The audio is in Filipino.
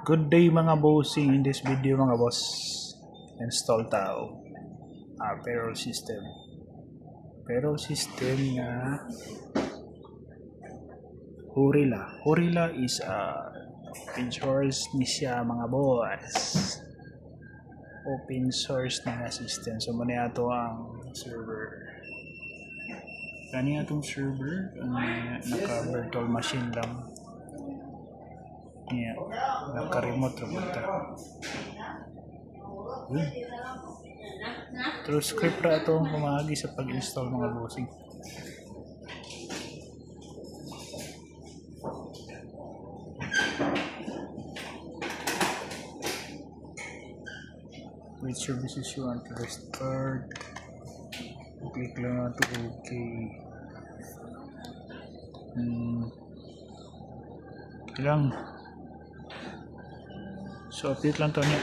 Good day mga bossing. In this video mga boss, install tao payroll system nga Horila is open source ni siya mga boss, open source na system. So muna ito ang server, kani atong server naka virtual machine lang. Yeah, naka-remote robot. Through script ra ito pumagi sa pag-install mga bossing. Which services you want to restart? Click lang ito, okay. Lang. So update lang to niya.